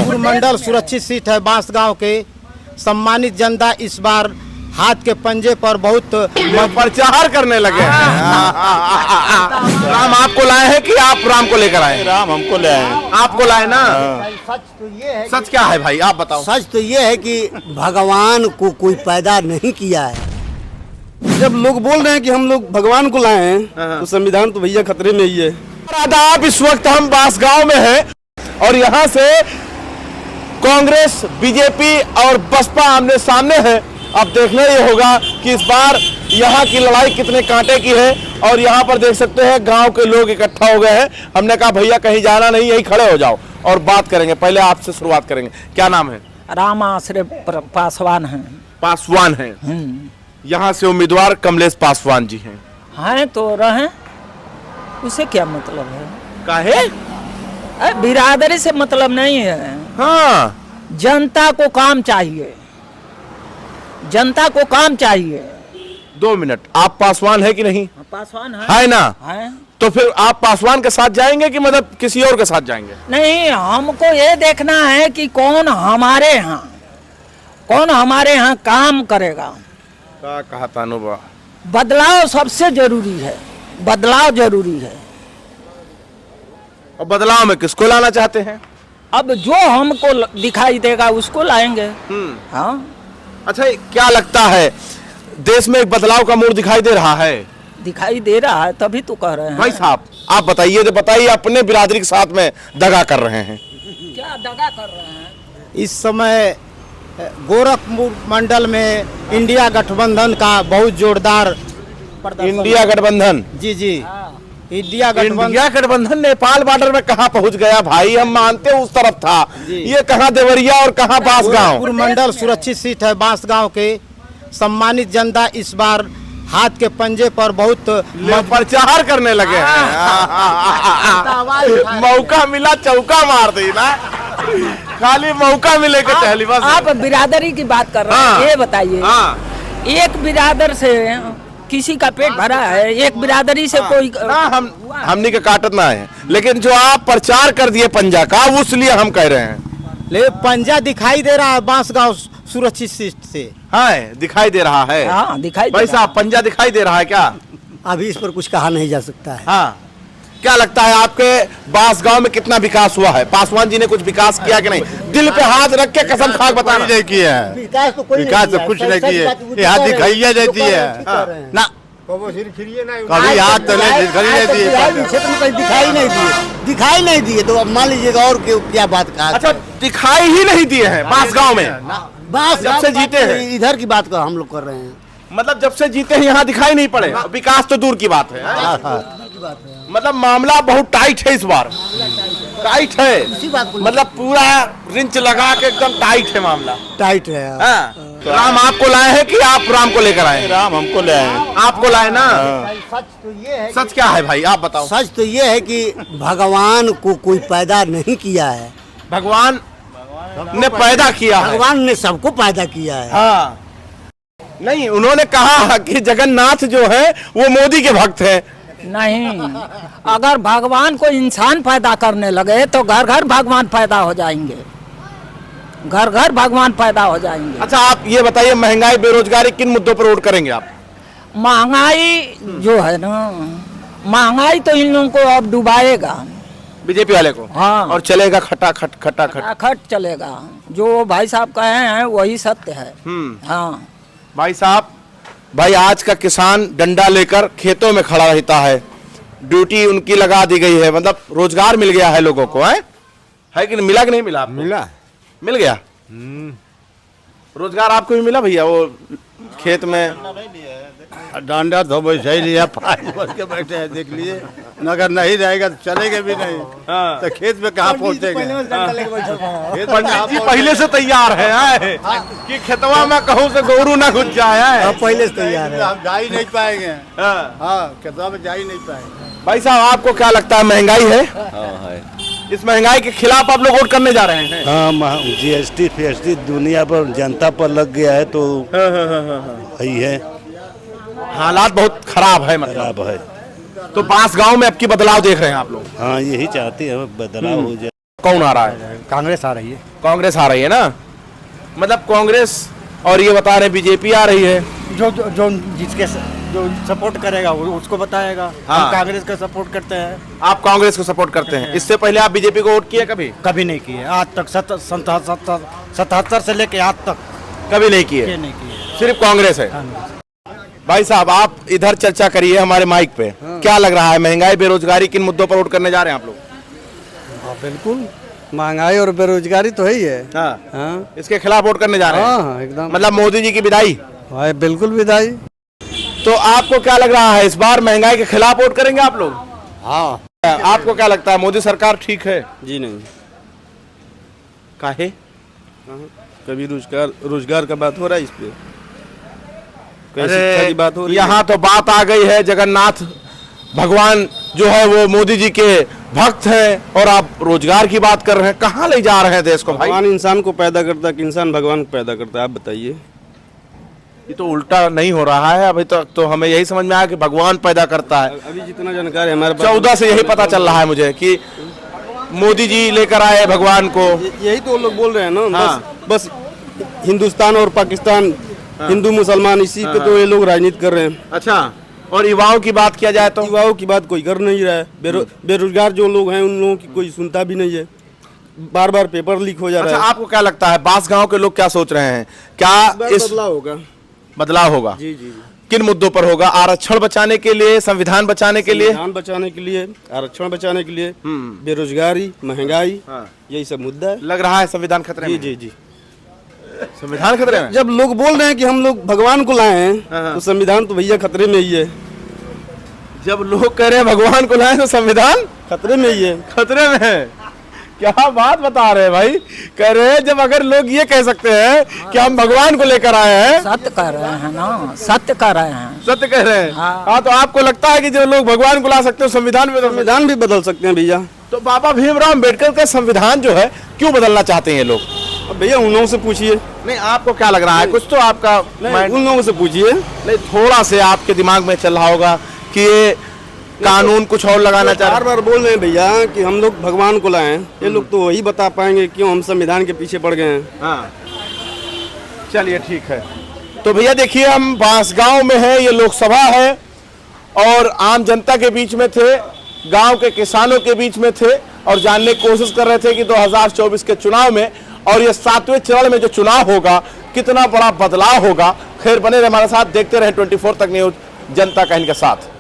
पूर्व मंडल सुरक्षित सीट है बांसगांव के। सम्मानित जनता इस बार हाथ के पंजे पर बहुत प्रचार करने लगे हैं। राम आपको लाए हैं कि आप राम को लेकर आए? राम हमको ले आए। आपको लाए ना? सच तो ये है, सच क्या है भाई, आप बताओ। सच तो ये है कि भगवान को कोई पैदा नहीं किया है। जब लोग बोल रहे हैं कि हम लोग भगवान को लाए हैं तो संविधान तो भैया खतरे में ही है। आदाब, इस वक्त हम बांसगांव में हैं और यहाँ से कांग्रेस, बीजेपी और बसपा आमने सामने है। अब देखना ये होगा कि इस बार यहाँ की लड़ाई कितने कांटे की है। और यहाँ पर देख सकते हैं गांव के लोग इकट्ठा हो गए हैं। हमने कहा भैया कहीं जाना नहीं, यहीं खड़े हो जाओ और बात करेंगे। पहले आपसे शुरुआत करेंगे, क्या नाम है? राम आश्रय पासवान हैं। पासवान है। यहाँ से उम्मीदवार कमलेश पासवान जी हैं। हैं तो रहें, उसे क्या मतलब है? काहे? बिरादरी से मतलब नहीं है। हाँ, जनता को काम चाहिए, जनता को काम चाहिए। 2 मिनट, आप पासवान है कि नहीं? पासवान है ना? है। तो फिर आप पासवान के साथ जाएंगे कि मतलब किसी और के साथ जाएंगे? नहीं, हमको ये देखना है कि कौन हमारे यहाँ काम करेगा। क्या कहा तानुबा? बदलाव सबसे जरूरी है, बदलाव जरूरी है। और बदलाव में किसको लाना चाहते हैं? अब जो हमको दिखाई देगा उसको लाएंगे। हाँ। अच्छा, क्या लगता है देश में एक बदलाव का मोड़ दिखाई दे रहा है? दिखाई दे रहा है, तभी तो कह रहे हैं। भाई साहब आप बताइए, तो बताइए, अपने बिरादरी के साथ में दगा कर रहे हैं। क्या दगा कर रहे हैं? इस समय गोरखपुर मंडल में इंडिया गठबंधन का बहुत जोरदार प्रदर्शन। इंडिया गठबंधन? जी जी, इंडिया गठबंधन नेपाल बॉर्डर में कहाँ पहुँच गया भाई? हम मानते हैं उस तरफ था, ये कहाँ देवरिया और कहाँ बांसगांव। पूर्व मंडल सुरक्षित सीट है बांसगांव के। सम्मानित जनता इस बार हाथ के पंजे पर बहुत प्रचार करने लगे हैं। मौका मिला चौका मार दी ना, खाली मौका मिले के चली बस। आप बिरादरी की बात कर रहे हैं, ये बताइए। एक बिरादर से किसी का पेट भरा है? एक बिरादरी से कोई ना, हमने का काटत ना है, लेकिन जो आप प्रचार कर दिए पंजा का, उसलिए हम कह रहे हैं। ले पंजा दिखाई दे रहा है बांसगांव सुरक्षित सीट से। हाँ, दिखाई दे रहा है। हाँ, दिखाई भाई साहब पंजा दिखाई दे रहा है क्या? अभी इस पर कुछ कहा नहीं जा सकता है। हाँ, क्या लगता है आपके बांसगांव में कितना विकास हुआ है? पासवान जी ने कुछ विकास किया कि नहीं? दिल पे हाथ रख के कसम खा के बताना। नहीं किया है विकास तो कोई विकास तो कुछ नहीं किया, यहाँ दिखाइया जाती है ना, कभी हाथ तो नहीं दिखाई जाती है। क्षेत्र में कहीं दिखाई नहीं दिए तो अब मान लीजिएगा और क्या बात कहा। अच्छा, दिखाई ही नहीं दिए हैं बांसगांव में? बस जब से जीते हैं इधर की बात कर हम लोग कर रहे हैं। मतलब जब से जीते हैं यहाँ दिखाई नहीं पड़े। विकास तो दूर की बात है। मतलब मामला बहुत टाइट है इस बार, टाइट है। मतलब पूरा रिंच लगा के एकदम टाइट है मामला, टाइट है। तो राम आपको लाए हैं कि आप राम को लेकर आए? राम हमको ले आए। आपको लाए ना? सच तो ये है, सच क्या है भाई, आप बताओ। सच तो ये है कि भगवान को कोई पैदा नहीं किया है। भगवान ने पैदा किया है। भगवान ने सबको पैदा किया है। हाँ, नहीं, उन्होंने कहा कि जगन्नाथ जो है वो मोदी के भक्त हैं। नहीं, अगर भगवान को इंसान पैदा करने लगे तो घर घर भगवान पैदा हो जाएंगे, घर घर भगवान पैदा हो जाएंगे। अच्छा, आप ये बताइए, महंगाई बेरोजगारी किन मुद्दों पर वोट करेंगे आप? महंगाई जो है ना, महंगाई तो इन लोगों को अब डुबाएगा, बीजेपी वाले को। हाँ। और चलेगा खटाखट खटाखट खट चलेगा। जो भाई साहब कहे हैं वही सत्य है। हाँ भाई साहब, भाई आज का किसान डंडा लेकर खेतों में खड़ा रहता है, ड्यूटी उनकी लगा दी गई है, मतलब रोजगार मिल गया है लोगों को। है कि मिला कि नहीं मिला? मिला, मिल गया रोजगार। आपको भी मिला भैया? वो खेत में डंडा तो वैसे ही लिया, पानी भर के बैठे हैं, देख लिए। अगर नहीं रहेगा तो चलेगा भी नहीं। तो खेत में कहाँ पहुँचेगा? पंडित जी पहले से तैयार है कि खेतवा में कहूँ से गोरू ना घुस जाए। पहले से तैयार है। हम जा ही नहीं पाएंगे। हाँ, खेतवा में जा ही नहीं पाएंगे। भाई साहब, आपको क्या लगता है, महंगाई है? हाँ है। इस महंगाई के खिलाफ आप लोग वोट करने जा रहे हैं? हाँ, जीएसटी फीएसटी दुनिया पर जनता पर लग गया है तो वही है, हालात बहुत खराब है, मतलब खराब है। तो बांसगांव में अब की बदलाव देख रहे हैं आप लोग? हाँ, यही चाहते हैं बदलाव हो जाए। कौन आ रहा है? कांग्रेस आ रही है। कांग्रेस आ रही है ना, मतलब कांग्रेस, और ये बता रहे हैं बीजेपी आ रही है। जो जो सपोर्ट करेगा वो उसको बताएगा। हाँ। हम कांग्रेस का सपोर्ट करते हैं। आप कांग्रेस को सपोर्ट करते हैं? इससे पहले आप बीजेपी को वोट किए कभी? कभी नहीं किए आज तक। 77 से लेके आज तक कभी नहीं किए, नहीं किए। सिर्फ कांग्रेस है। भाई साहब, आप इधर चर्चा करिए हमारे माइक पे। क्या लग रहा है, महंगाई बेरोजगारी किन मुद्दों पर वोट करने जा रहे हैं आप लोग? बिल्कुल, महंगाई और बेरोजगारी तो है ही है। हाँ। इसके खिलाफ वोट करने जा रहे हैं? हाँ, एकदम। मतलब मोदी जी की विदाई? हाँ, बिल्कुल विदाई। तो आपको क्या लग रहा है, इस बार महंगाई के खिलाफ वोट करेंगे आप लोग? हाँ। आपको क्या लगता है, मोदी सरकार ठीक है? जी नहीं। काहे? कभी रोजगार का बात हो रहा है इस पे, कहीं शिक्षा की बात हो रही है। यहाँ तो बात आ गई है, जगन्नाथ भगवान जो है वो मोदी जी के भक्त हैं, और आप रोजगार की बात कर रहे हैं। कहाँ ले जा रहे हैं देश को भाई? भगवान इंसान को पैदा करता है कि इंसान भगवान को पैदा करता है? आप बताइए। ये तो उल्टा नहीं हो रहा है अभी तक। तो हमें यही समझ में आया कि भगवान पैदा करता है। अभी जितना जानकारी हमारे पास 14 से यही पता चल रहा है मुझे कि मोदी जी लेकर आए भगवान को। यही तो लोग बोल रहे हैं ना। हाँ। बस हिंदुस्तान और पाकिस्तान, हिंदू मुसलमान, इसी पे तो ये लोग राजनीति कर रहे हैं। अच्छा, और युवाओं की बात किया जाए तो? युवाओं की बात कोई कर नहीं रहा है। बेरोजगार जो लोग हैं उन लोगों की कोई सुनता भी नहीं है। बार बार पेपर लीक हो जा रहा अच्छा, है। आपको क्या लगता है बांसगांव के लोग क्या सोच रहे हैं? क्या इस बदलाव होगा? बदलाव होगा? जी जी जी। किन मुद्दों पर होगा? आरक्षण बचाने के लिए, संविधान बचाने के लिए? संविधान बचाने के लिए, आरक्षण बचाने के लिए, बेरोजगारी, महंगाई, यही सब मुद्दा है। लग रहा है संविधान खतरे जी में? जी जी। संविधान खतरे में? जब लोग बोल रहे हैं कि हम लोग भगवान को लाए हैं, तो संविधान तो भैया खतरे में ही है। जब लोग कह रहे हैं भगवान को लाए तो संविधान खतरे में ही है। खतरे में है? क्या बात बता रहे हैं भाई। कह रहे हैं जब अगर लोग ये कह सकते हैं कि हम भगवान को लेकर आए हैं। सत्य कह रहे हैं ना, सत्य कह रहे हैं। सत्य कह रहे हैं। हाँ। हाँ, तो आपको लगता है कि जो लोग भगवान को ला सकते हो संविधान में? संविधान भी बदल सकते हैं भैया। तो बाबा भीमराव अम्बेडकर का संविधान जो है क्यों बदलना चाहते हैं ये लोग? अब भैया उन लोगों से पूछिए। नहीं, आपको क्या लग रहा है? कुछ तो आपका mind- उन लोगों से पूछिए। नहीं, थोड़ा से आपके दिमाग में चल रहा होगा कि ये कानून कुछ और लगाना चाह बार बार बोल रहे हैं भैया कि हम लोग भगवान को लाए हैं। ये लोग तो वही बता पाएंगे क्यों हम संविधान के पीछे पड़ गए हैं। हाँ, चलिए ठीक है। तो भैया देखिए, हम बांसगांव में हैं, ये लोकसभा है, और आम जनता के बीच में थे, गांव के किसानों के बीच में थे, और जानने की कोशिश कर रहे थे कि 2024 के चुनाव में और ये 7वें चरण में जो चुनाव होगा कितना बड़ा बदलाव होगा। खैर, बने रहे हमारे साथ, देखते रहे 24 तक न्यूज, जनता का इनके साथ।